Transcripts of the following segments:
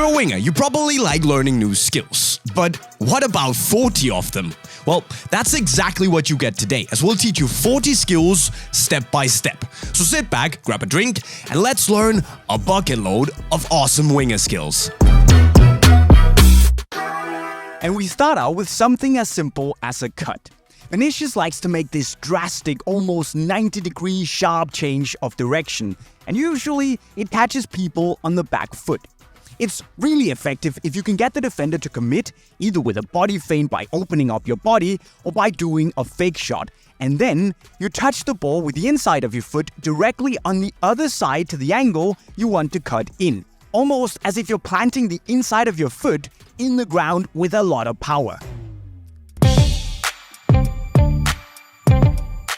you're a winger, you probably like learning new skills. But what about 40 of them? Well, that's exactly what you get today, as we'll teach you 40 skills step by step. So sit back, grab a drink, and let's learn a bucket load of awesome winger skills. And we start out with something as simple as a cut. Vinicius likes to make this drastic, almost 90-degree sharp change of direction, and usually it catches people on the back foot. It's really effective if you can get the defender to commit, either with a body feint by opening up your body or by doing a fake shot, and then you touch the ball with the inside of your foot directly on the other side to the angle you want to cut in. Almost as if you're planting the inside of your foot in the ground with a lot of power.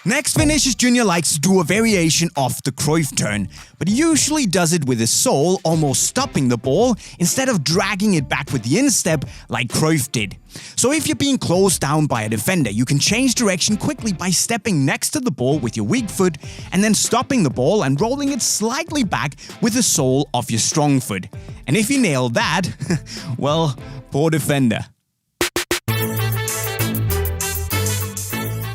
Next, Vinicius Jr. likes to do a variation of the Cruyff turn, but he usually does it with his sole almost stopping the ball instead of dragging it back with the instep like Cruyff did. So if you're being closed down by a defender, you can change direction quickly by stepping next to the ball with your weak foot and then stopping the ball and rolling it slightly back with the sole of your strong foot. And if you nail that, well, poor defender.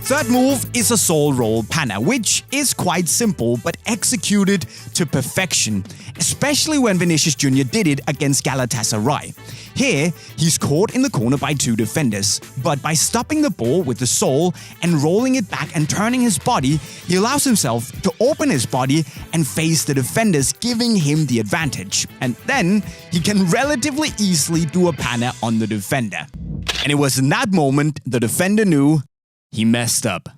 Third move is a sole roll panna, which is quite simple but executed to perfection, especially when Vinicius Jr. did it against Galatasaray. Here, he's caught in the corner by two defenders, but by stopping the ball with the sole and rolling it back and turning his body, he allows himself to open his body and face the defenders, giving him the advantage. And then, he can relatively easily do a panna on the defender. And it was in that moment the defender knew he messed up.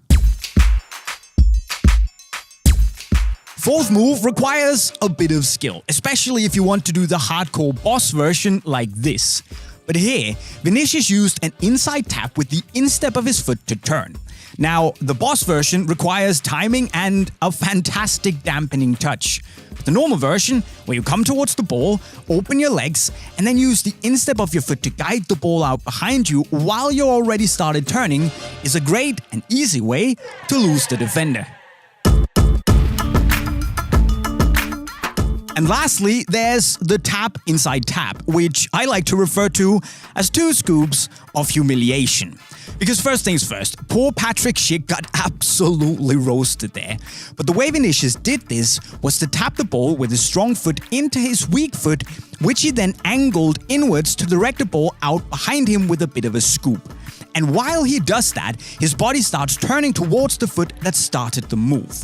Fourth move requires a bit of skill, especially if you want to do the hardcore boss version like this. But here, Vinicius used an inside tap with the instep of his foot to turn. Now, the boss version requires timing and a fantastic dampening touch. The normal version, where you come towards the ball, open your legs, and then use the instep of your foot to guide the ball out behind you while you're already started turning, is a great and easy way to lose the defender. And lastly, there's the tap inside tap, which I like to refer to as 2 scoops of humiliation. Because first things first, poor Patrick Schick got absolutely roasted there. But the way Vinicius did this was to tap the ball with his strong foot into his weak foot, which he then angled inwards to direct the ball out behind him with a bit of a scoop. And while he does that, his body starts turning towards the foot that started the move.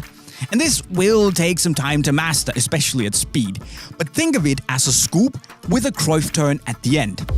And this will take some time to master, especially at speed. But think of it as a scoop with a Cruyff turn at the end.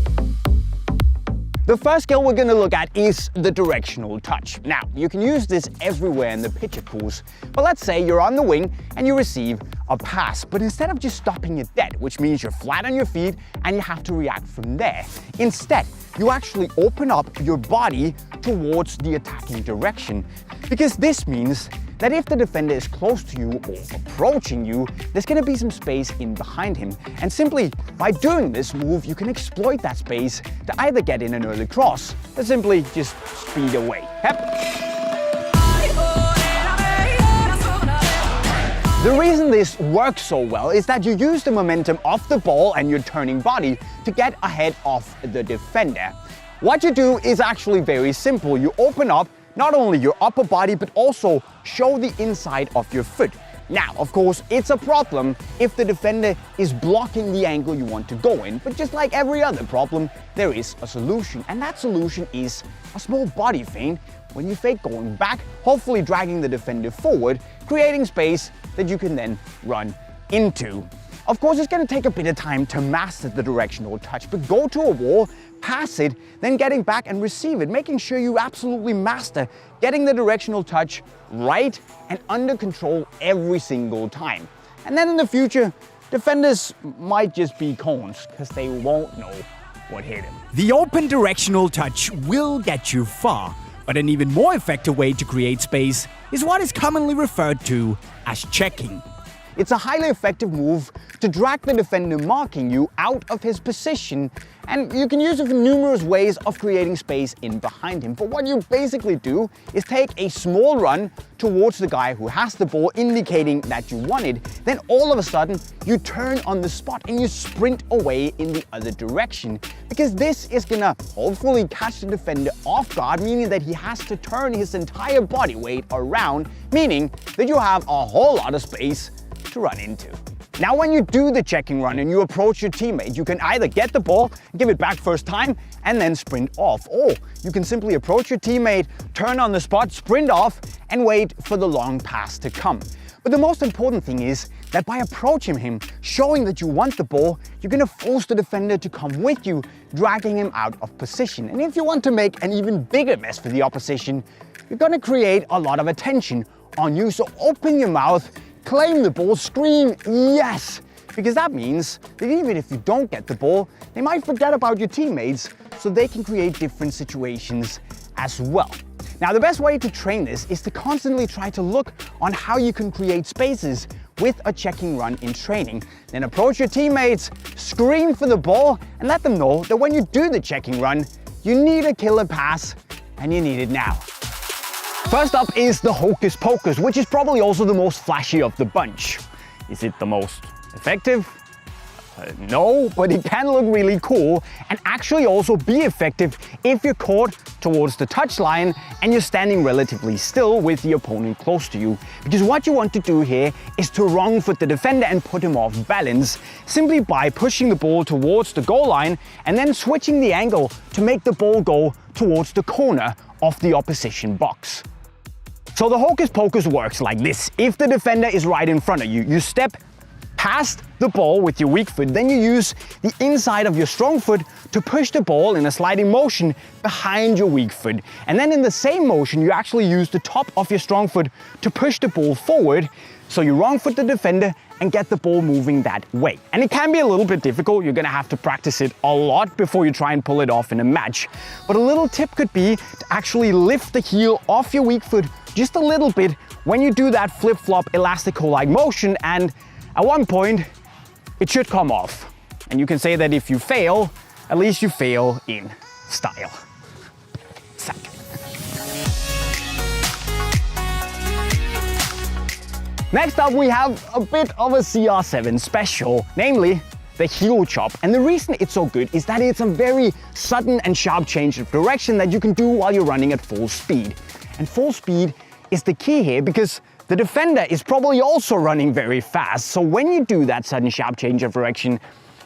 The first skill we're going to look at is the directional touch. Now, you can use this everywhere in the pitch, of course, but let's say you're on the wing and you receive a pass, but instead of just stopping it dead, which means you're flat on your feet and you have to react from there, instead, you actually open up your body towards the attacking direction, because this means that if the defender is close to you or approaching you, there's going to be some space in behind him. And simply by doing this move, you can exploit that space to either get in an early cross or simply just speed away. The reason this works so well is that you use the momentum of the ball and your turning body to get ahead of the defender. What you do is actually very simple. You open up not only your upper body, but also show the inside of your foot. Now, of course, it's a problem if the defender is blocking the angle you want to go in, but just like every other problem, there is a solution, and that solution is a small body feint when you fake going back, hopefully dragging the defender forward, creating space that you can then run into. Of course, it's going to take a bit of time to master the directional touch, but go to a wall, pass it, then getting back and receive it, making sure you absolutely master getting the directional touch right and under control every single time. And then in the future, defenders might just be cones because they won't know what hit him. The open directional touch will get you far, but an even more effective way to create space is what is commonly referred to as checking. It's a highly effective move to drag the defender marking you out of his position, and you can use it for numerous ways of creating space in behind him. But what you basically do is take a small run towards the guy who has the ball, indicating that you want it. Then all of a sudden you turn on the spot and you sprint away in the other direction, because this is gonna hopefully catch the defender off guard, meaning that he has to turn his entire body weight around, meaning that you have a whole lot of space to run into. Now when you do the checking run and you approach your teammate, you can either get the ball, give it back first time, and then sprint off. Or you can simply approach your teammate, turn on the spot, sprint off, and wait for the long pass to come. But the most important thing is that by approaching him, showing that you want the ball, you're gonna force the defender to come with you, dragging him out of position. And if you want to make an even bigger mess for the opposition, you're gonna create a lot of attention on you. So open your mouth, claim the ball, scream yes, because that means that even if you don't get the ball, they might forget about your teammates, so they can create different situations as well. Now the best way to train this is to constantly try to look on how you can create spaces with a checking run in training. Then approach your teammates, scream for the ball, and let them know that when you do the checking run, you need a killer pass, and you need it now. First up is the Hocus Pocus, which is probably also the most flashy of the bunch. Is it the most effective? No, but it can look really cool and actually also be effective if you're caught towards the touchline and you're standing relatively still with the opponent close to you. Because what you want to do here is to wrong foot the defender and put him off balance, simply by pushing the ball towards the goal line and then switching the angle to make the ball go towards the corner of the opposition box. So the Hocus Pocus works like this. If the defender is right in front of you, you step past the ball with your weak foot, then you use the inside of your strong foot to push the ball in a sliding motion behind your weak foot. And then in the same motion, you actually use the top of your strong foot to push the ball forward. So you wrong foot the defender and get the ball moving that way. And it can be a little bit difficult. You're gonna have to practice it a lot before you try and pull it off in a match. But a little tip could be to actually lift the heel off your weak foot just a little bit when you do that flip-flop elastico-like motion, and at one point it should come off. And you can say that if you fail, at least you fail in style. Sack. Next up, we have a bit of a CR7 special, namely the heel chop. And the reason it's so good is that it's a very sudden and sharp change of direction that you can do while you're running at full speed. And full speed is the key here, because the defender is probably also running very fast. So when you do that sudden sharp change of direction,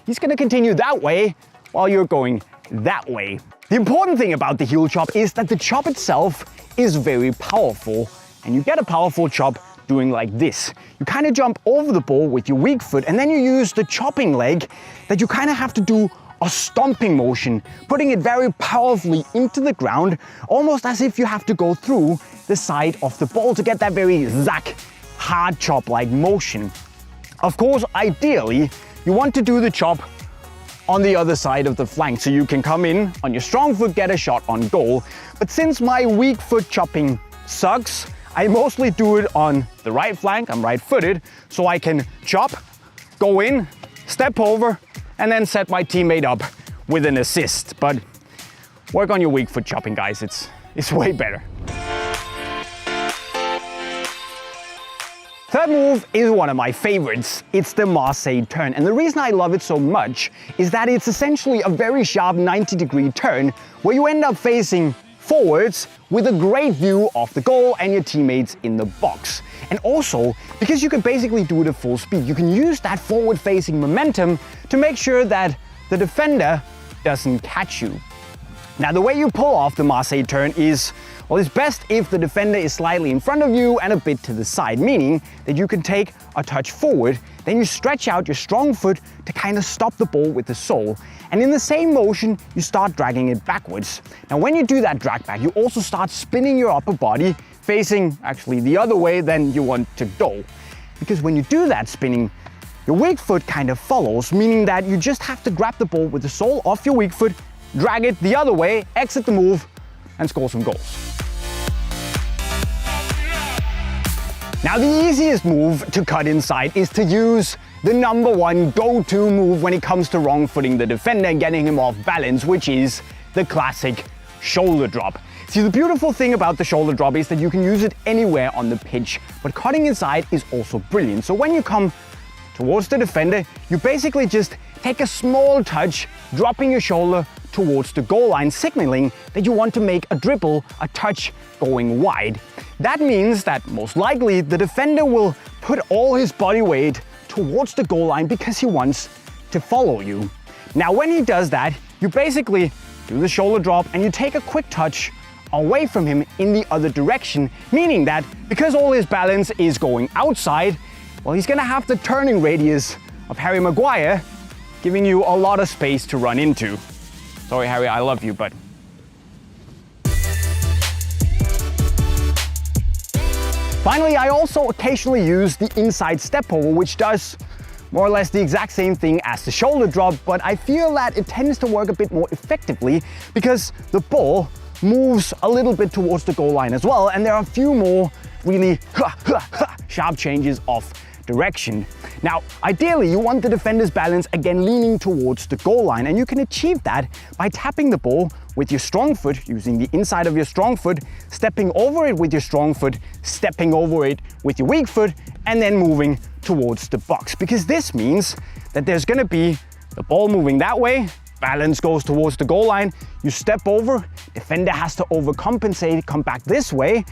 he's gonna continue that way while you're going that way. The important thing about the heel chop is that the chop itself is very powerful, and you get a powerful chop doing like this. You kind of jump over the ball with your weak foot, and then you use the chopping leg that you kind of have to do a stomping motion, putting it very powerfully into the ground, almost as if you have to go through the side of the ball to get that very zack, hard chop-like motion. Of course, ideally, you want to do the chop on the other side of the flank, so you can come in on your strong foot, get a shot on goal. But since my weak foot chopping sucks, I mostly do it on the right flank. I'm right-footed, so I can chop, go in, step over, and then set my teammate up with an assist. But work on your weak foot chopping, guys. It's way better. Third move is one of my favorites. It's the Marseille turn. And the reason I love it so much is that it's essentially a very sharp 90-degree turn where you end up facing forwards with a great view of the goal and your teammates in the box. And also, because you can basically do it at full speed, you can use that forward-facing momentum to make sure that the defender doesn't catch you. Now, the way you pull off the Marseille turn is, well, it's best if the defender is slightly in front of you and a bit to the side, meaning that you can take a touch forward, then you stretch out your strong foot to kind of stop the ball with the sole. And in the same motion, you start dragging it backwards. Now, when you do that drag back, you also start spinning your upper body, facing actually the other way than you want to go. Because when you do that spinning, your weak foot kind of follows, meaning that you just have to grab the ball with the sole off your weak foot, drag it the other way, exit the move, and score some goals. Now, the easiest move to cut inside is to use the #1 go-to move when it comes to wrong footing the defender and getting him off balance, which is the classic shoulder drop. See, the beautiful thing about the shoulder drop is that you can use it anywhere on the pitch, but cutting inside is also brilliant. So when you come towards the defender, you basically just take a small touch, dropping your shoulder towards the goal line, signaling that you want to make a dribble, a touch going wide. That means that most likely the defender will put all his body weight towards the goal line because he wants to follow you. Now, when he does that, you basically do the shoulder drop and you take a quick touch away from him in the other direction, meaning that because all his balance is going outside, well, he's gonna have the turning radius of Harry Maguire, giving you a lot of space to run into. Sorry, Harry, I love you, but... Finally, I also occasionally use the inside Stepover, which does more or less the exact same thing as the shoulder drop, but I feel that it tends to work a bit more effectively because the ball moves a little bit towards the goal line as well, and there are a few more really sharp changes of direction. Now, ideally, you want the defender's balance again leaning towards the goal line, and you can achieve that by tapping the ball with your strong foot, using the inside of your strong foot, stepping over it with your strong foot, stepping over it with your weak foot, and then moving towards the box. Because this means that there's gonna be the ball moving that way, balance goes towards the goal line, you step over, defender has to overcompensate, come back this way,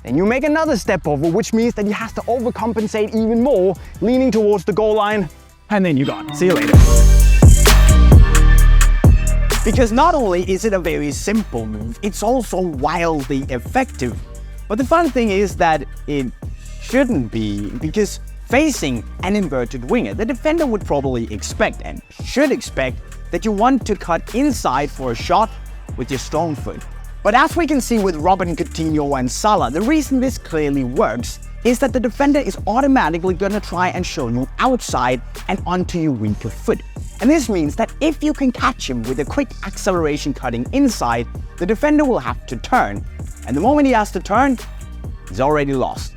then you make another step over, which means that he has to overcompensate even more, leaning towards the goal line, and then you're gone. See you later. Because not only is it a very simple move, it's also wildly effective. But the fun thing is that it shouldn't be, because facing an inverted winger, the defender would probably expect and should expect that you want to cut inside for a shot with your strong foot. But as we can see with Robin, Coutinho and Salah, the reason this clearly works is that the defender is automatically going to try and show you outside and onto your weaker foot. And this means that if you can catch him with a quick acceleration cutting inside, the defender will have to turn. And the moment he has to turn, he's already lost.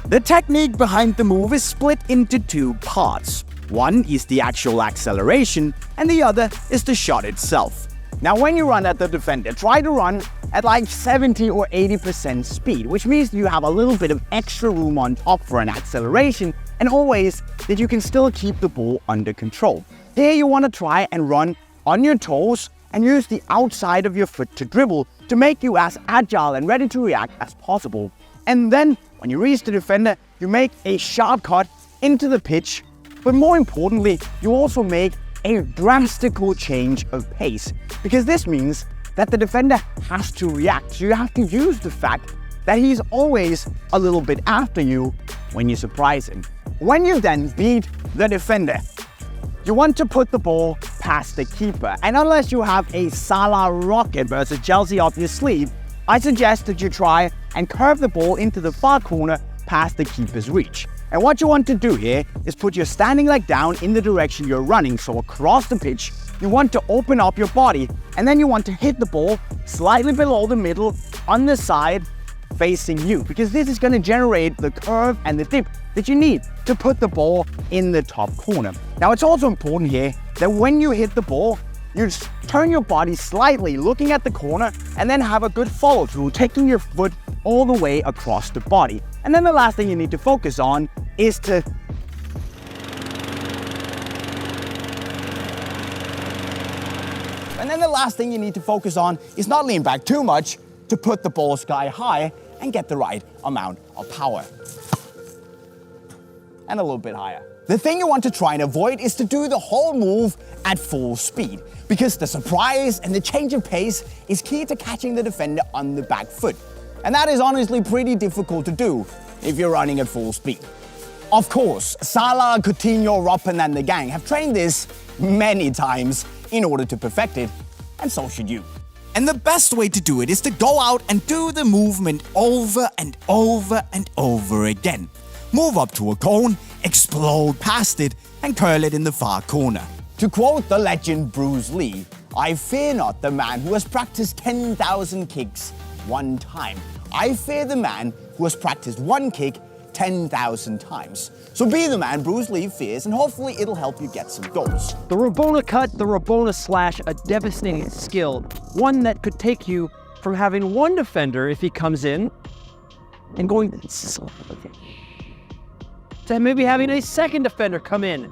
The technique behind the move is split into two parts. One is the actual acceleration, and the other is the shot itself. Now, when you run at the defender, try to run at like 70 or 80% speed, which means you have a little bit of extra room on top for an acceleration, and always that you can still keep the ball under control. Here you want to try and run on your toes and use the outside of your foot to dribble to make you as agile and ready to react as possible. And then, when you reach the defender, you make a sharp cut into the pitch, but more importantly, you also make a drastical change of pace, because this means that the defender has to react. So you have to use the fact that he's always a little bit after you when you surprise him. When you then beat the defender, you want to put the ball past the keeper. And unless you have a Salah rocket versus Chelsea up your sleeve, I suggest that you try and curve the ball into the far corner past the keeper's reach. And what you want to do here is put your standing leg down in the direction you're running, so across the pitch. You want to open up your body, and then you want to hit the ball slightly below the middle on the side facing you, because this is going to generate the curve and the dip that you need to put the ball in the top corner. Now, it's also important here that when you hit the ball, you just turn your body slightly, looking at the corner, and then have a good follow through, taking your foot all the way across the body. And then the last thing you need to focus on is to not lean back too much, to put the ball sky high and get the right amount of power. And a little bit higher. The thing you want to try and avoid is to do the whole move at full speed, because the surprise and the change of pace is key to catching the defender on the back foot. And that is honestly pretty difficult to do if you're running at full speed. Of course, Salah, Coutinho, Robin and the gang have trained this many times in order to perfect it, and so should you. And the best way to do it is to go out and do the movement over and over and over again. Move up to a cone, explode past it, and curl it in the far corner. To quote the legend Bruce Lee, "I fear not the man who has practiced 10,000 kicks one time. I fear the man who has practiced one kick 10,000 times. So be the man Bruce Lee fears, and hopefully it'll help you get some goals. The Rabona cut, the Rabona slash, a devastating skill. One that could take you from having one defender if he comes in and going to maybe having a second defender come in.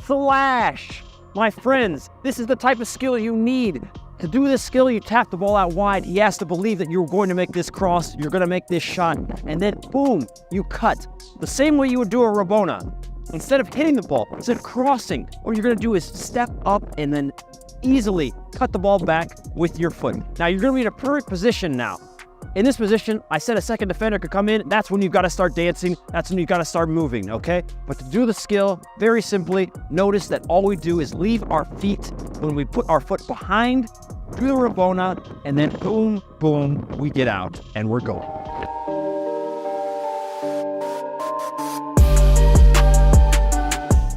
Slash. My friends, this is the type of skill you need. To do this skill, you tap the ball out wide. He has to believe that you're going to make this cross, you're going to make this shot, and then boom, you cut. The same way you would do a Rabona. Instead of hitting the ball, instead of crossing, what you're going to do is step up and then easily cut the ball back with your foot. Now you're going to be in a perfect position now. In this position, I said a second defender could come in. That's when you've got to start dancing. That's when you've got to start moving, okay? But to do the skill, very simply, notice that all we do is leave our feet when we put our foot behind, do the Rabona, and then boom, boom, we get out and we're going.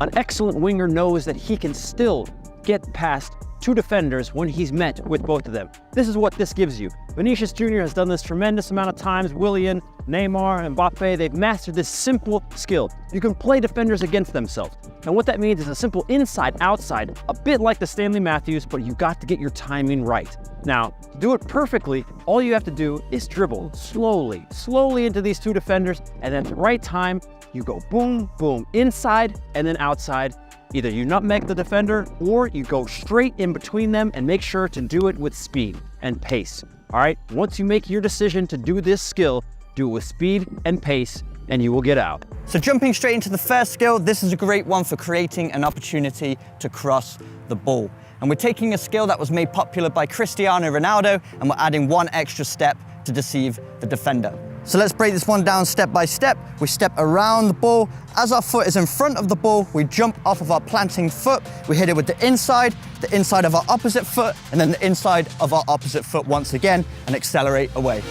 An excellent winger knows that he can still get past two defenders when he's met with both of them. This is what this gives you. Vinicius Jr. has done this tremendous amount of times. Willian, Neymar, and Mbappe, they've mastered this simple skill. You can play defenders against themselves. And what that means is a simple inside-outside, a bit like the Stanley Matthews, but you've got to get your timing right. Now, to do it perfectly, all you have to do is dribble slowly into these two defenders, and then at the right time, you go boom, boom, inside and then outside. Either you nutmeg the defender or you go straight in between them, and make sure to do it with speed and pace. All right, once you make your decision to do this skill, do it with speed and pace, and you will get out. So jumping straight into the first skill, this is a great one for creating an opportunity to cross the ball. And we're taking a skill that was made popular by Cristiano Ronaldo, and we're adding one extra step to deceive the defender. So let's break this one down step by step. We step around the ball. As our foot is in front of the ball, we jump off of our planting foot. We hit it with the inside of our opposite foot, and then the inside of our opposite foot once again, and accelerate away.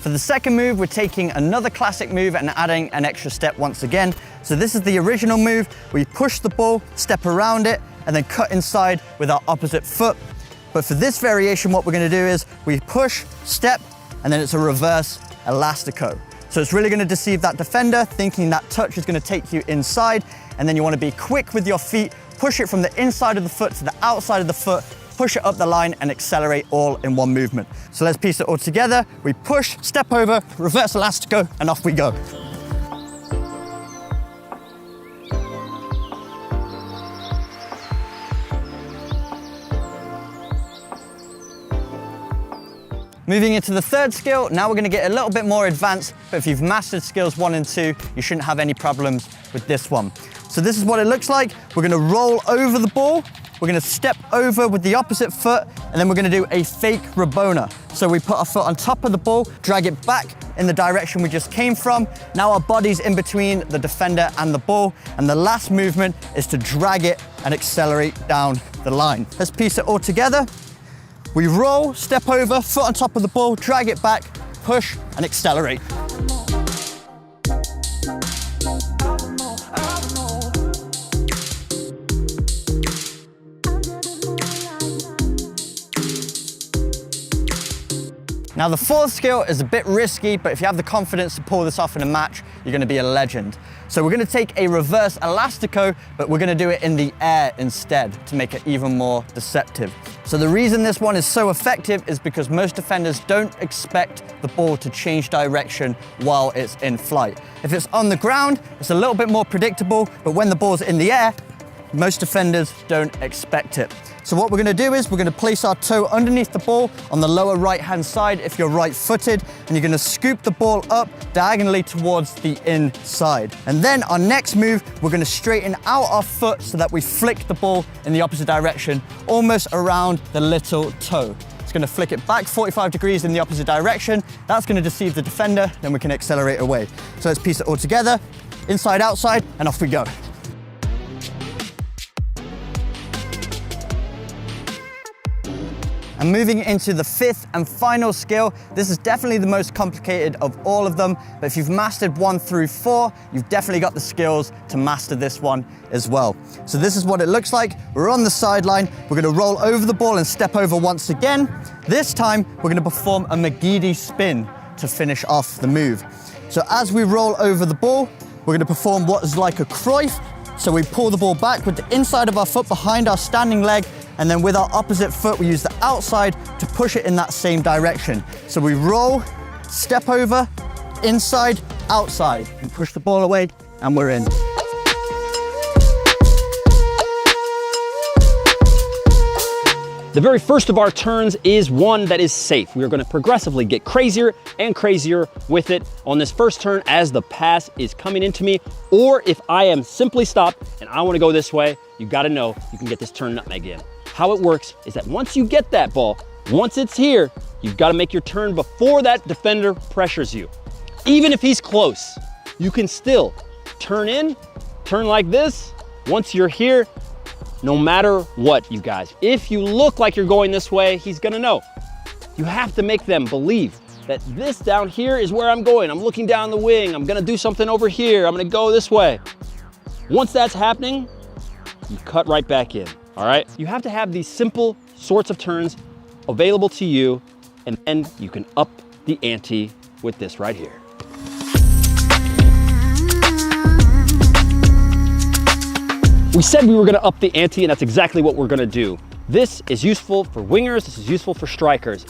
For the second move, we're taking another classic move and adding an extra step once again. So this is the original move. We push the ball, step around it, and then cut inside with our opposite foot. But for this variation, what we're gonna do is we push, step, and then it's a reverse elastico. So it's really gonna deceive that defender, thinking that touch is gonna take you inside, and then you wanna be quick with your feet, push it from the inside of the foot to the outside of the foot, push it up the line and accelerate all in one movement. So let's piece it all together. We push, step over, reverse elastico, and off we go. Moving into the third skill, now we're gonna get a little bit more advanced, but if you've mastered skills 1 and 2, you shouldn't have any problems with this one. So this is what it looks like. We're gonna roll over the ball, we're gonna step over with the opposite foot, and then we're gonna do a fake Rabona. So we put our foot on top of the ball, drag it back in the direction we just came from. Now our body's in between the defender and the ball, and the last movement is to drag it and accelerate down the line. Let's piece it all together. We roll, step over, foot on top of the ball, drag it back, push, and accelerate. Now the fourth skill is a bit risky, but if you have the confidence to pull this off in a match, you're gonna be a legend. So we're gonna take a reverse elastico, but we're gonna do it in the air instead to make it even more deceptive. So the reason this one is so effective is because most defenders don't expect the ball to change direction while it's in flight. If it's on the ground, it's a little bit more predictable, but when the ball's in the air, most defenders don't expect it. So what we're gonna do is we're gonna place our toe underneath the ball on the lower right-hand side if you're right-footed, and you're gonna scoop the ball up diagonally towards the inside. And then our next move, we're gonna straighten out our foot so that we flick the ball in the opposite direction, almost around the little toe. It's gonna flick it back 45 degrees in the opposite direction. That's gonna deceive the defender, then we can accelerate away. So let's piece it all together, inside, outside, and off we go. And moving into the fifth and final skill, this is definitely the most complicated of all of them, but if you've mastered 1 through 4, you've definitely got the skills to master this one as well. So this is what it looks like. We're on the sideline, we're gonna roll over the ball and step over once again. This time, we're gonna perform a McGeady spin to finish off the move. So as we roll over the ball, we're gonna perform what is like a Cruyff. So we pull the ball back with the inside of our foot behind our standing leg, and then with our opposite foot, we use the outside to push it in that same direction. So we roll, step over, inside, outside, and push the ball away, and we're in. The very first of our turns is one that is safe. We are going to progressively get crazier and crazier with it on this first turn as the pass is coming into me, or if I am simply stopped and I want to go this way, you got to know you can get this turn nutmeg in. How it works is that once you get that ball, once it's here, you've got to make your turn before that defender pressures you. Even if he's close, you can still turn in, turn like this. Once you're here, no matter what, you guys, if you look like you're going this way, he's gonna know. You have to make them believe that this down here is where I'm going. I'm looking down the wing. I'm gonna do something over here. I'm gonna go this way. Once that's happening, you cut right back in, all right? You have to have these simple sorts of turns available to you, and then you can up the ante with this right here. We said we were gonna up the ante, and that's exactly what we're gonna do. This is useful for wingers, this is useful for strikers.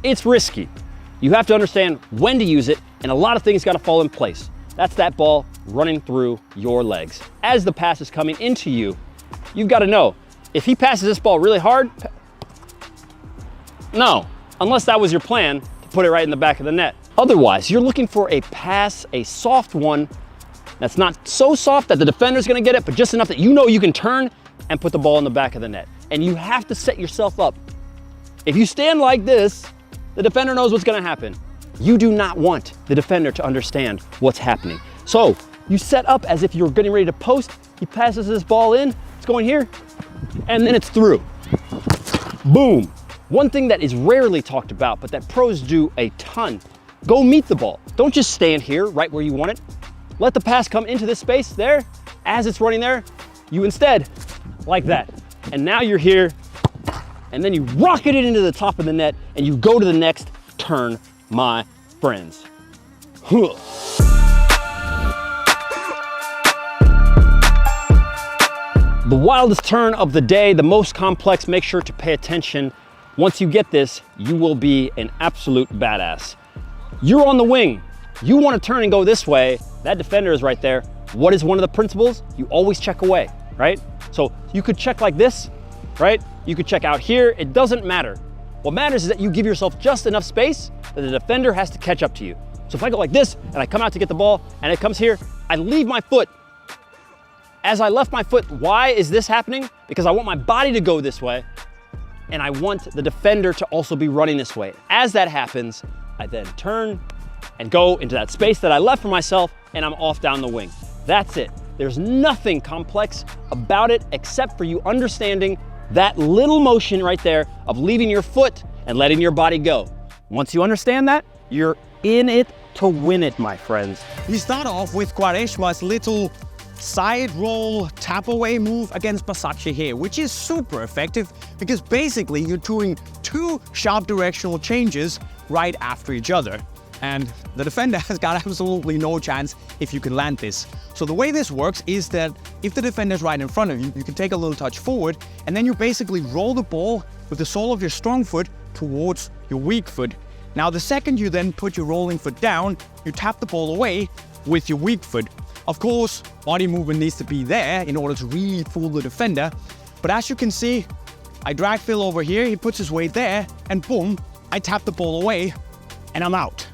It's risky. You have to understand when to use it, and a lot of things gotta fall in place. That's that ball running through your legs. As the pass is coming into you, you've gotta know, if he passes this ball really hard, no, unless that was your plan, to put it right in the back of the net. Otherwise, you're looking for a pass, a soft one, that's not so soft that the defender's gonna get it, but just enough that you know you can turn and put the ball in the back of the net. And you have to set yourself up. If you stand like this, the defender knows what's gonna happen. You do not want the defender to understand what's happening. So you set up as if you're getting ready to post. He passes this ball in, it's going here, and then it's through. Boom. One thing that is rarely talked about, but that pros do a ton, go meet the ball. Don't just stand here right where you want it. Let the pass come into this space there. As it's running there, you instead, like that. And now you're here, and then you rocket it into the top of the net, and you go to the next turn, my friends. Huh. The wildest turn of the day, the most complex, make sure to pay attention. Once you get this, you will be an absolute badass. You're on the wing. You want to turn and go this way. That defender is right there. What is one of the principles? You always check away, right? So you could check like this, right? You could check out here. It doesn't matter. What matters is that you give yourself just enough space that the defender has to catch up to you. So if I go like this and I come out to get the ball and it comes here, I leave my foot. As I left my foot, why is this happening? Because I want my body to go this way, and I want the defender to also be running this way. As that happens, I then turn and go into that space that I left for myself, and I'm off down the wing. That's it. There's nothing complex about it except for you understanding that little motion right there of leaving your foot and letting your body go. Once you understand that, you're in it to win it, my friends. We start off with Quaresma's little side roll tap away move against Basaccia here, which is super effective because basically you're doing two sharp directional changes right after each other. And the defender has got absolutely no chance if you can land this. So the way this works is that if the defender is right in front of you, you can take a little touch forward, and then you basically roll the ball with the sole of your strong foot towards your weak foot. Now the second you then put your rolling foot down, you tap the ball away with your weak foot. Of course, body movement needs to be there in order to really fool the defender. But as you can see, I drag Phil over here, he puts his weight there, and boom, I tap the ball away, and I'm out.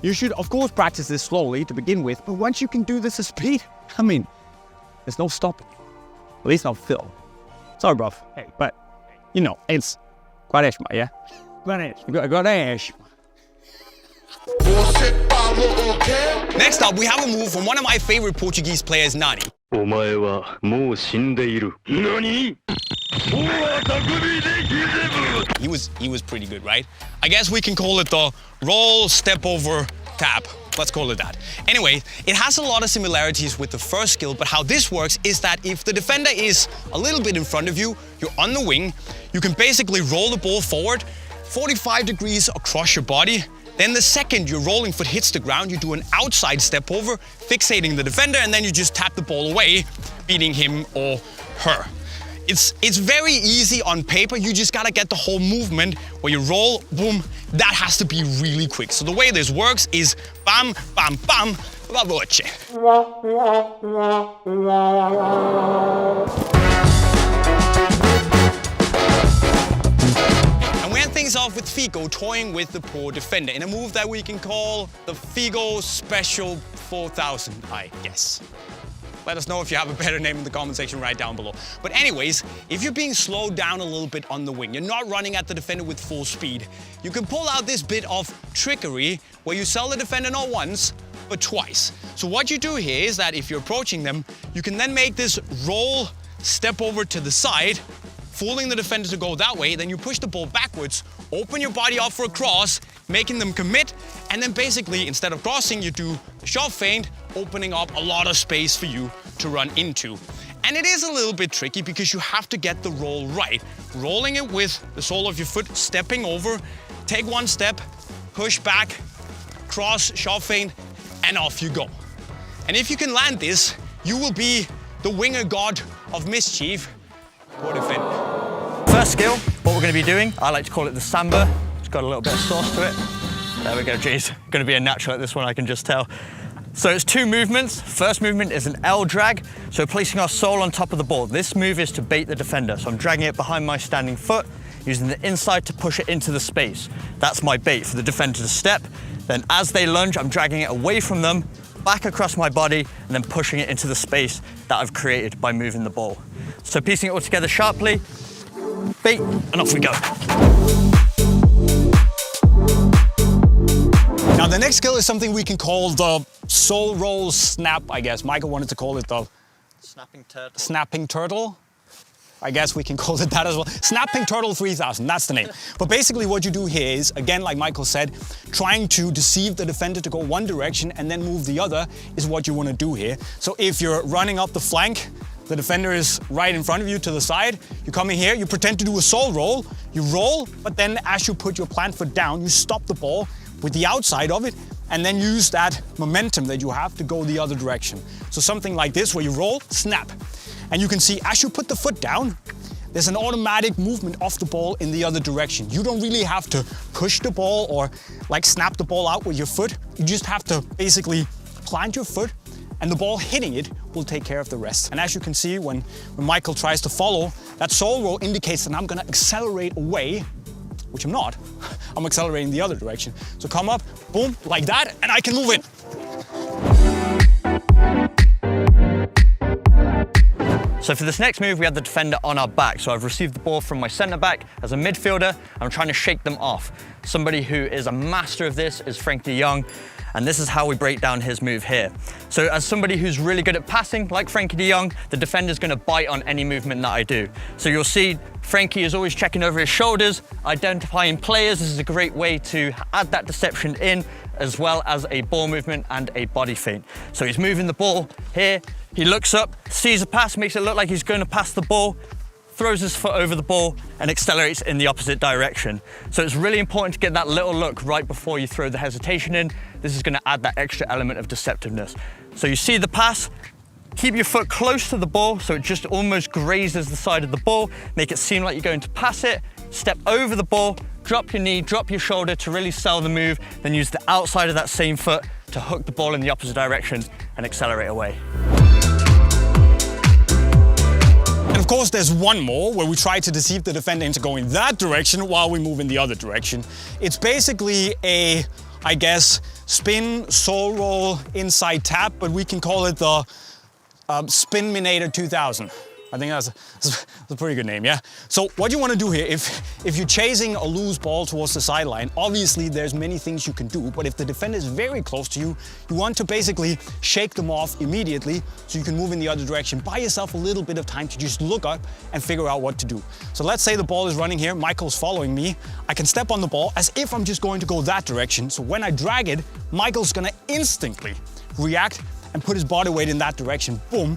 You should, of course, practice this slowly to begin with, but once you can do this at speed, I mean, there's no stopping. At least not Phil. Sorry, bruv. Hey, but, you know, it's Quaresma, yeah? Quaresma. Next up, we have a move from one of my favorite Portuguese players, Nani. He was pretty good, right? I guess we can call it the roll, step over, tap. Let's call it that. Anyway, it has a lot of similarities with the first skill, but how this works is that if the defender is a little bit in front of you, you're on the wing, you can basically roll the ball forward 45 degrees across your body. Then the second your rolling foot hits the ground, you do an outside step over, fixating the defender, and then you just tap the ball away, beating him or her. It's very easy on paper, you just gotta get the whole movement where you roll, boom, that has to be really quick. So the way this works is bam, bam, bam, la voce. And we end things off with Figo toying with the poor defender in a move that we can call the Figo Special 4000, I guess. Let us know if you have a better name in the comment section right down below. But anyways, if you're being slowed down a little bit on the wing, you're not running at the defender with full speed, you can pull out this bit of trickery where you sell the defender not once, but twice. So what you do here is that if you're approaching them, you can then make this roll, step over to the side, fooling the defender to go that way, then you push the ball backwards, open your body up for a cross, making them commit, and then basically, instead of crossing, you do a shove feint, opening up a lot of space for you to run into. And it is a little bit tricky because you have to get the roll right. Rolling it with the sole of your foot, stepping over, take one step, push back, cross, shove feint, and off you go. And if you can land this, you will be the winger god of mischief or defender. First skill, what we're going to be doing, I like to call it the Sber. It's got a little bit of sauce to it. There we go, geez. Going to be a natural at this one, I can just tell. So it's two movements. First movement is an L drag, so placing our sole on top of the ball. This move is to bait the defender, so I'm dragging it behind my standing foot, using the inside to push it into the space. That's my bait for the defender to step. Then as they lunge, I'm dragging it away from them, back across my body, and then pushing it into the space that I've created by moving the ball. So piecing it all together sharply, bait, and off we go. Now the next skill is something we can call the soul roll snap, I guess. Michael wanted to call it the Snapping turtle. Snapping turtle. I guess we can call it that as well. Snapping Turtle 3000, that's the name. But basically what you do here is, again, like Michael said, trying to deceive the defender to go one direction and then move the other is what you want to do here. So if you're running up the flank, the defender is right in front of you to the side, you come in here, you pretend to do a soul roll, you roll, but then as you put your plant foot down, you stop the ball with the outside of it and then use that momentum that you have to go the other direction. So something like this where you roll, snap. And you can see as you put the foot down, there's an automatic movement off the ball in the other direction. You don't really have to push the ball or like snap the ball out with your foot. You just have to basically plant your foot and the ball hitting it will take care of the rest. And as you can see, when Michael tries to follow, that soul roll indicates that I'm gonna accelerate away, which I'm not. I'm accelerating the other direction. So come up, boom, like that, and I can move it. So for this next move, we have the defender on our back. So I've received the ball from my centre back as a midfielder. I'm trying to shake them off. Somebody who is a master of this is Frankie de Jong, and this is how we break down his move here. So as somebody who's really good at passing, like Frankie de Jong, the defender's gonna bite on any movement that I do. So you'll see Frankie is always checking over his shoulders, identifying players. This is a great way to add that deception in, as well as a ball movement and a body feint. So he's moving the ball here, he looks up, sees a pass, makes it look like he's going to pass the ball, throws his foot over the ball and accelerates in the opposite direction. So it's really important to get that little look right before you throw the hesitation in. This is going to add that extra element of deceptiveness. So you see the pass, keep your foot close to the ball so it just almost grazes the side of the ball, make it seem like you're going to pass it, step over the ball, drop your knee, drop your shoulder to really sell the move, then use the outside of that same foot to hook the ball in the opposite direction and accelerate away. And of course, there's one more where we try to deceive the defender into going that direction while we move in the other direction. It's basically a, I guess, spin, soul roll, inside tap, but we can call it the Spinminator 2000. I think that's a pretty good name, yeah? So what you want to do here, if you're chasing a loose ball towards the sideline, obviously there's many things you can do, but if the defender is very close to you, you want to basically shake them off immediately so you can move in the other direction. Buy yourself a little bit of time to just look up and figure out what to do. So let's say the ball is running here, Michael's following me. I can step on the ball as if I'm just going to go that direction. So when I drag it, Michael's gonna instantly react and put his body weight in that direction, boom.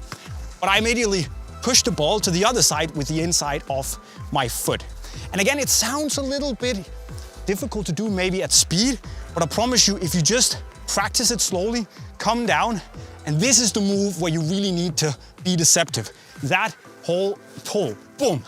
But I immediately push the ball to the other side with the inside of my foot. And again, it sounds a little bit difficult to do maybe at speed, but I promise you, if you just practice it slowly, come down, and this is the move where you really need to be deceptive. That whole toe, boom.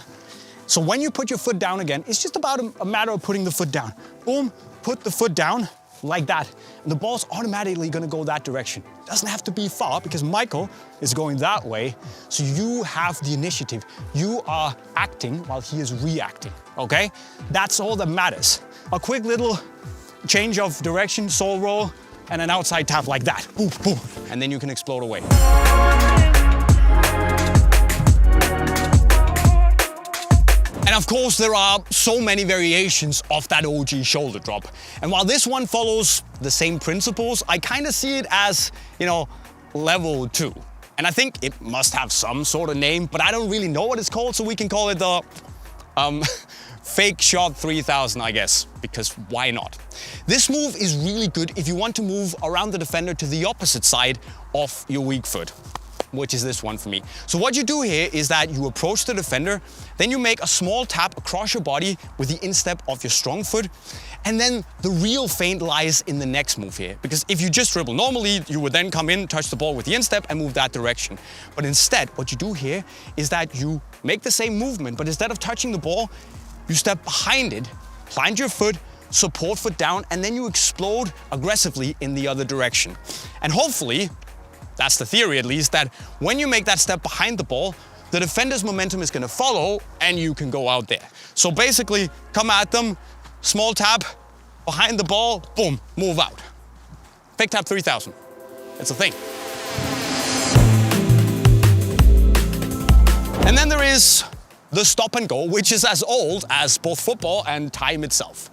So when you put your foot down again, it's just about a matter of putting the foot down. Boom, put the foot down like that. And the ball's automatically gonna go that direction. It doesn't have to be far because Michael is going that way. So you have the initiative. You are acting while he is reacting, okay? That's all that matters. A quick little change of direction, soul roll, and an outside tap like that. Boom, boom. And then you can explode away. And of course, there are so many variations of that OG shoulder drop. And while this one follows the same principles, I kind of see it as, you know, level 2. And I think it must have some sort of name, but I don't really know what it's called, so we can call it the Fake Shot 3000, I guess, because why not? This move is really good if you want to move around the defender to the opposite side of your weak foot, which is this one for me. So what you do here is that you approach the defender, then you make a small tap across your body with the instep of your strong foot, and then the real feint lies in the next move here. Because if you just dribble normally, you would then come in, touch the ball with the instep and move that direction. But instead, what you do here is that you make the same movement, but instead of touching the ball, you step behind it, plant your foot, support foot down, and then you explode aggressively in the other direction. And hopefully, that's the theory at least, that when you make that step behind the ball, the defender's momentum is gonna follow and you can go out there. So basically, come at them, small tap, behind the ball, boom, move out. Fake tap 3000, it's a thing. And then there is the stop and go, which is as old as both football and time itself.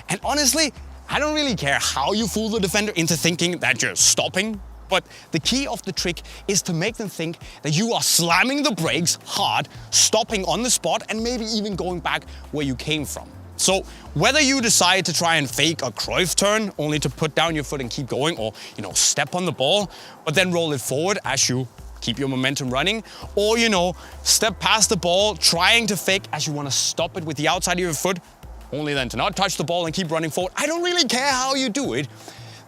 And honestly, I don't really care how you fool the defender into thinking that you're stopping. But the key of the trick is to make them think that you are slamming the brakes hard, stopping on the spot, and maybe even going back where you came from. So whether you decide to try and fake a Cruyff turn only to put down your foot and keep going, or step on the ball, but then roll it forward as you keep your momentum running, or step past the ball, trying to fake as you want to stop it with the outside of your foot, only then to not touch the ball and keep running forward. I don't really care how you do it.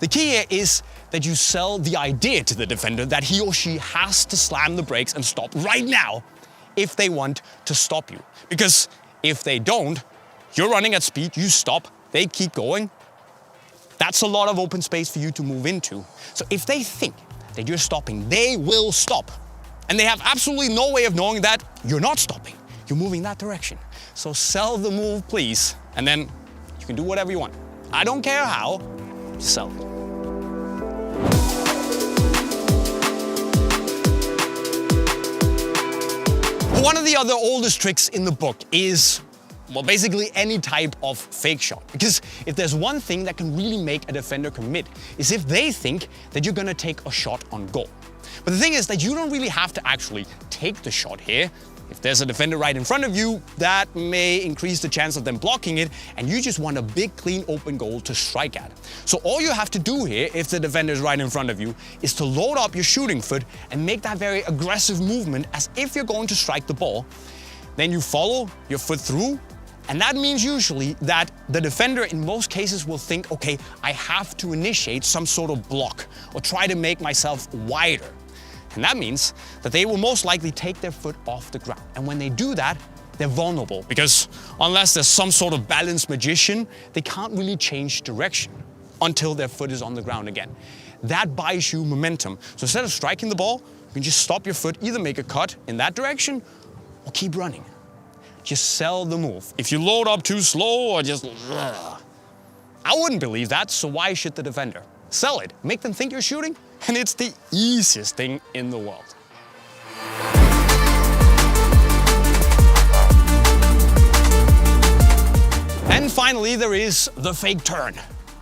The key here is that you sell the idea to the defender that he or she has to slam the brakes and stop right now if they want to stop you. Because if they don't, you're running at speed, you stop, they keep going. That's a lot of open space for you to move into. So if they think that you're stopping, they will stop. And they have absolutely no way of knowing that you're not stopping. You're moving that direction. So sell the move, please, and then you can do whatever you want. I don't care how, sell it. One of the other oldest tricks in the book is, well, basically any type of fake shot. Because if there's one thing that can really make a defender commit, is if they think that you're gonna take a shot on goal. But the thing is that you don't really have to actually take the shot here. If there's a defender right in front of you, that may increase the chance of them blocking it, and you just want a big, clean, open goal to strike at. So all you have to do here, if the defender is right in front of you, is to load up your shooting foot and make that very aggressive movement as if you're going to strike the ball. Then you follow your foot through, and that means usually that the defender in most cases will think, okay, I have to initiate some sort of block or try to make myself wider. And that means that they will most likely take their foot off the ground. And when they do that, they're vulnerable because unless there's some sort of balanced magician, they can't really change direction until their foot is on the ground again. That buys you momentum. So instead of striking the ball, you can just stop your foot, either make a cut in that direction or keep running. Just sell the move. If you load up too slow or just, I wouldn't believe that, so why should the defender? Sell it, make them think you're shooting, and it's the easiest thing in the world. And finally, there is the fake turn,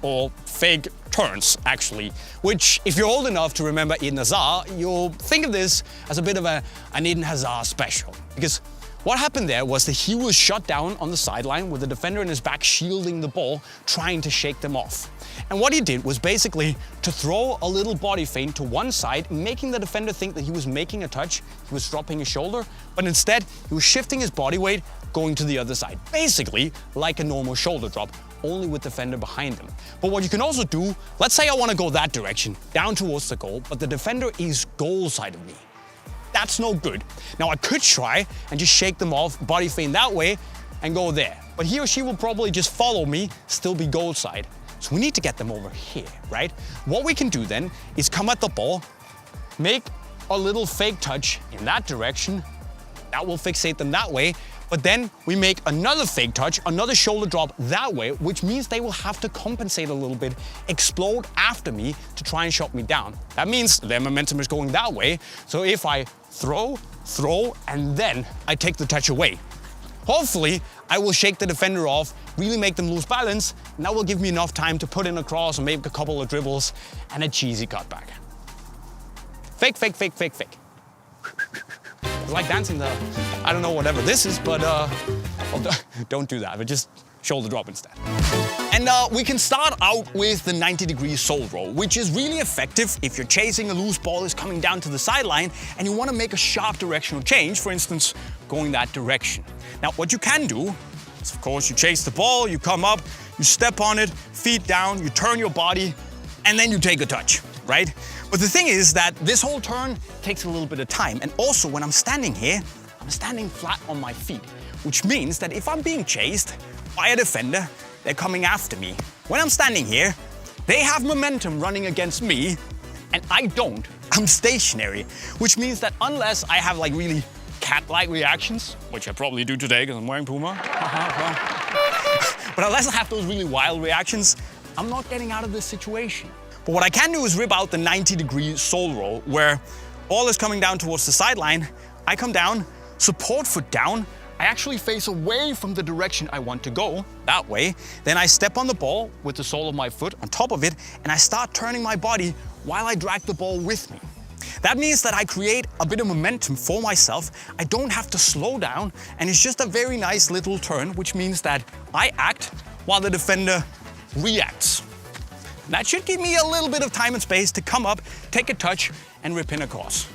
or fake turns actually, which if you're old enough to remember Eden Hazard, you'll think of this as a bit of an Eden Hazard special. Because what happened there was that he was shut down on the sideline with the defender in his back shielding the ball, trying to shake them off. And what he did was basically to throw a little body feint to one side, making the defender think that he was making a touch, he was dropping his shoulder, but instead he was shifting his body weight, going to the other side. Basically like a normal shoulder drop, only with the defender behind him. But what you can also do, let's say I want to go that direction, down towards the goal, but the defender is goal side of me. That's no good. Now I could try and just shake them off, body feint that way, and go there. But he or she will probably just follow me, still be goal side. So we need to get them over here, right? What we can do then is come at the ball, make a little fake touch in that direction. That will fixate them that way. But then we make another fake touch, another shoulder drop that way, which means they will have to compensate a little bit, explode after me to try and shut me down. That means their momentum is going that way. So if I throw, and then I take the touch away, hopefully I will shake the defender off, really make them lose balance, and that will give me enough time to put in a cross and make a couple of dribbles and a cheesy cutback. Fake, fake, fake, fake, fake. It's like dancing the, I don't know, whatever this is, but well, don't do that, but just shoulder drop instead. And we can start out with the 90-degree soul roll, which is really effective if you're chasing a loose ball is coming down to the sideline and you want to make a sharp directional change, for instance, going that direction. Now, what you can do is, of course, you chase the ball, you come up, you step on it, feet down, you turn your body, and then you take a touch, right? But the thing is that this whole turn takes a little bit of time. And also when I'm standing here, I'm standing flat on my feet, which means that if I'm being chased by a defender, they're coming after me. When I'm standing here, they have momentum running against me and I don't. I'm stationary, which means that unless I have like really cat-like reactions, which I probably do today because I'm wearing Puma, but unless I have those really wild reactions, I'm not getting out of this situation. But what I can do is rip out the 90-degree soul roll, where ball is coming down towards the sideline, I come down, support foot down, I actually face away from the direction I want to go, that way. Then I step on the ball with the sole of my foot on top of it, and I start turning my body while I drag the ball with me. That means that I create a bit of momentum for myself. I don't have to slow down, and it's just a very nice little turn, which means that I act while the defender reacts. That should give me a little bit of time and space to come up, take a touch, and rip in across.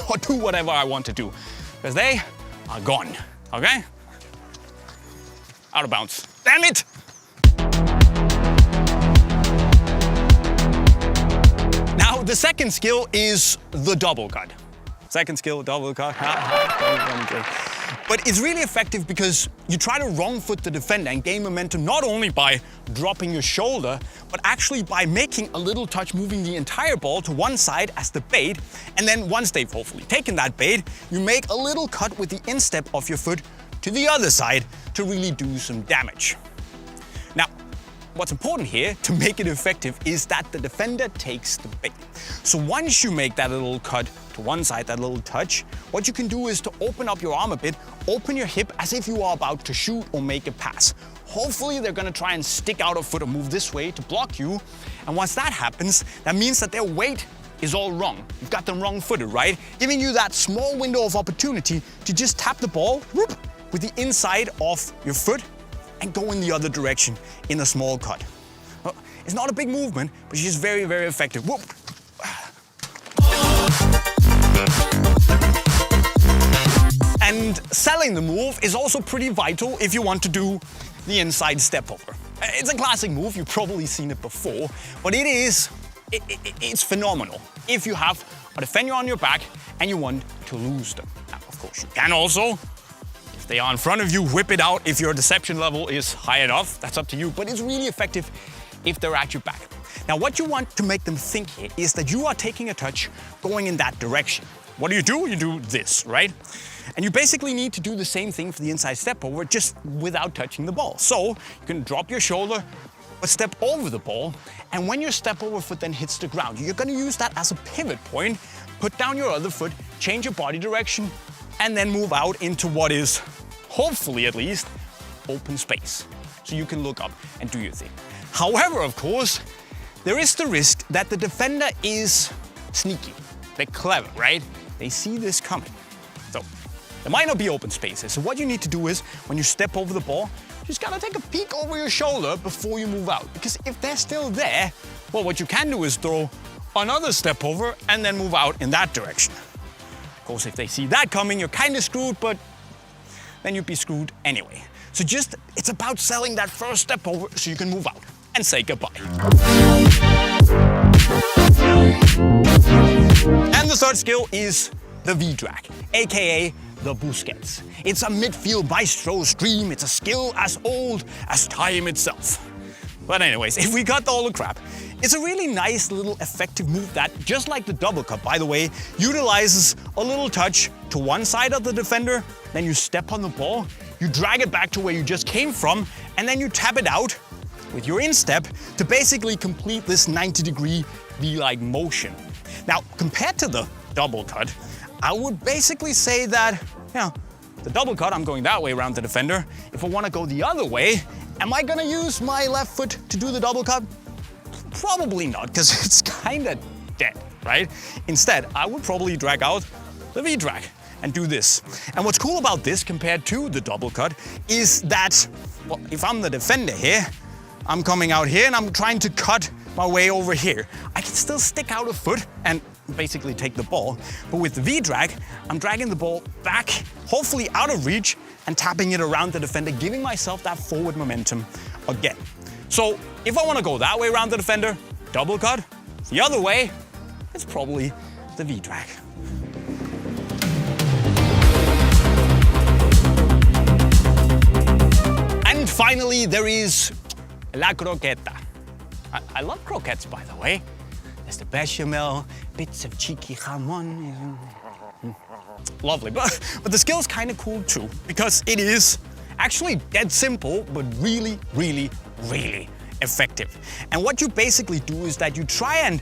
Or do whatever I want to do, because they are gone, okay? Out of bounds. Damn it! Now, the second skill is the double cut. Second skill, double cut. But it's really effective because you try to wrong foot the defender and gain momentum not only by dropping your shoulder, but actually by making a little touch, moving the entire ball to one side as the bait. And then once they've hopefully taken that bait, you make a little cut with the instep of your foot to the other side to really do some damage. Now, what's important here to make it effective is that the defender takes the bait. So once you make that little cut to one side, that little touch, what you can do is to open up your arm a bit, open your hip as if you are about to shoot or make a pass. Hopefully they're gonna try and stick out a foot or move this way to block you. And once that happens, that means that their weight is all wrong. You've got them wrong-footed, right? Giving you that small window of opportunity to just tap the ball whoop, with the inside of your foot and go in the other direction in a small cut. It's not a big movement, but it's just very, very effective. Whoop. And selling the move is also pretty vital if you want to do the inside Stepover. It's a classic move, you've probably seen it before, but it's phenomenal if you have a defender on your back and you want to lose them. Now, of course, you can also, if they are in front of you, whip it out if your deception level is high enough. That's up to you, but it's really effective if they're at your back. Now, what you want to make them think here is that you are taking a touch going in that direction. What do? You do this, right? And you basically need to do the same thing for the inside Stepover, just without touching the ball. So you can drop your shoulder, but step over the ball. And when your Stepover foot then hits the ground, you're gonna use that as a pivot point, put down your other foot, change your body direction, and then move out into what is, hopefully at least, open space. so you can look up and do your thing. However, of course, there is the risk that the defender is sneaky. They're clever, right? They see this coming. So there might not be open spaces. So what you need to do is when you step over the ball, you just gotta take a peek over your shoulder before you move out. Because if they're still there, well, what you can do is throw another step over and then move out in that direction. Of course, if they see that coming, you're kind of screwed, but then you'd be screwed anyway. So it's about selling that first step over so you can move out and say goodbye. And the third skill is the V-drag, aka the Busquets. It's a midfield maestro's dream. It's a skill as old as time itself. But anyways, if we got all the crap, it's a really nice little effective move that, just like the double cut, by the way, utilizes a little touch to one side of the defender, then you step on the ball, you drag it back to where you just came from, and then you tap it out with your instep to basically complete this 90-degree V-like motion. Now, compared to the double cut, I would basically say that, the double cut, I'm going that way around the defender. If I want to go the other way, am I gonna use my left foot to do the double cut? Probably not, because it's kind of dead, right? Instead, I would probably drag out the V-drag and do this. And what's cool about this compared to the double cut is that, well, if I'm the defender here, I'm coming out here and I'm trying to cut my way over here. I can still stick out a foot and basically take the ball. But with the V-drag, I'm dragging the ball back, hopefully out of reach, and tapping it around the defender, giving myself that forward momentum again. So if I want to go that way around the defender, double cut. The other way, it's probably the V-drag. And finally, there is la croqueta. I love croquettes, by the way. There's the bechamel, bits of cheeky jamon. Lovely, but the skill's kind of cool too, because it is actually dead simple, but really, really, really effective. And what you basically do is that you try and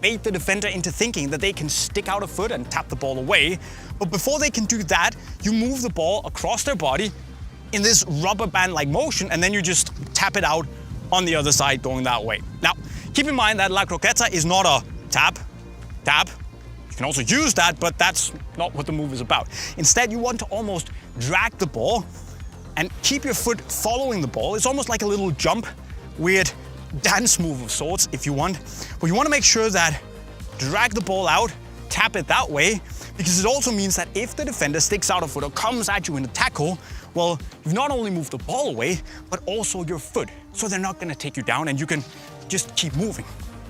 bait the defender into thinking that they can stick out a foot and tap the ball away. But before they can do that, you move the ball across their body in this rubber band-like motion, and then you just tap it out on the other side going that way. Now, keep in mind that La Croqueta is not a tap, tap. You can also use that, but that's not what the move is about. Instead, you want to almost drag the ball and keep your foot following the ball. It's almost like a little jump, weird dance move of sorts, if you want. But you want to make sure that drag the ball out, tap it that way, because it also means that if the defender sticks out a foot or comes at you in a tackle, well, you've not only moved the ball away, but also your foot. So they're not going to take you down and you can just keep moving.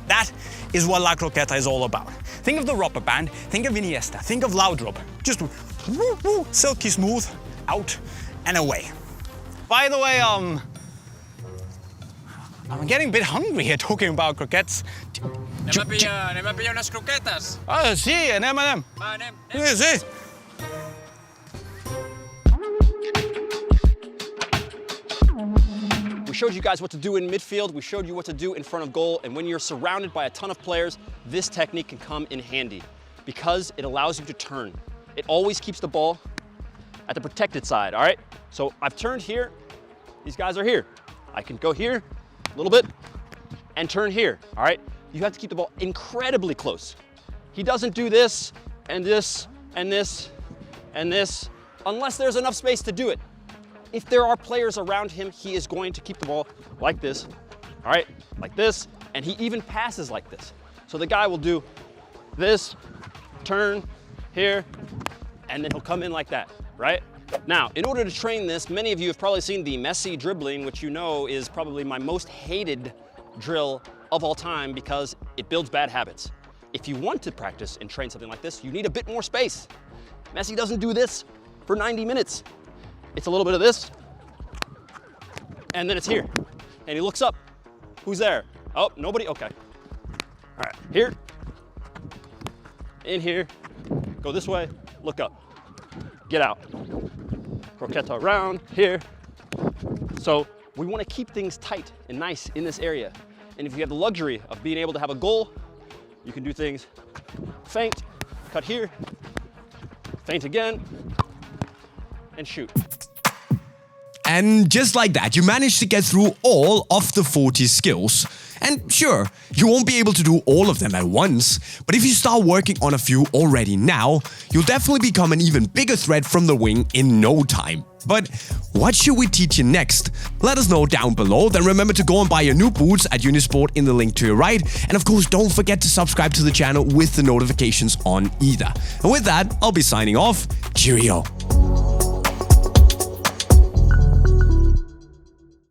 That is what La Croqueta is all about. Think of the rubber band, think of Iniesta, think of Laudrup. Just woo, woo, silky smooth, out and away. By the way, I'm getting a bit hungry here talking about croquettes. Ne me pilla unas croquetas. Ah, sí, en M&M. Sí, sí. We showed you guys what to do in midfield, we showed you what to do in front of goal, and when you're surrounded by a ton of players, this technique can come in handy because it allows you to turn. It always keeps the ball at the protected side, all right? So I've turned here, these guys are here. I can go here a little bit and turn here, all right? You have to keep the ball incredibly close. He doesn't do this and this and this and this unless there's enough space to do it. If there are players around him, he is going to keep the ball like this, all right, like this, and he even passes like this. So the guy will do this, turn here, and then he'll come in like that, right? Now, in order to train this, many of you have probably seen the Messi dribbling, which you know is probably my most hated drill of all time because it builds bad habits. If you want to practice and train something like this, you need a bit more space. Messi doesn't do this for 90 minutes. It's a little bit of this, and then it's here. And he looks up. Who's there? Oh, nobody? Okay. All right, here, in here, go this way, look up, get out. Croqueta around, here. So we want to keep things tight and nice in this area. And if you have the luxury of being able to have a goal, you can do things feint, cut here, feint again, and shoot. And just like that, you managed to get through all of the 40 skills. And sure, you won't be able to do all of them at once, but if you start working on a few already now, you'll definitely become an even bigger threat from the wing in no time. But what should we teach you next? Let us know down below. Then remember to go and buy your new boots at Unisport in the link to your right. And of course, don't forget to subscribe to the channel with the notifications on either. And with that, I'll be signing off. Cheerio.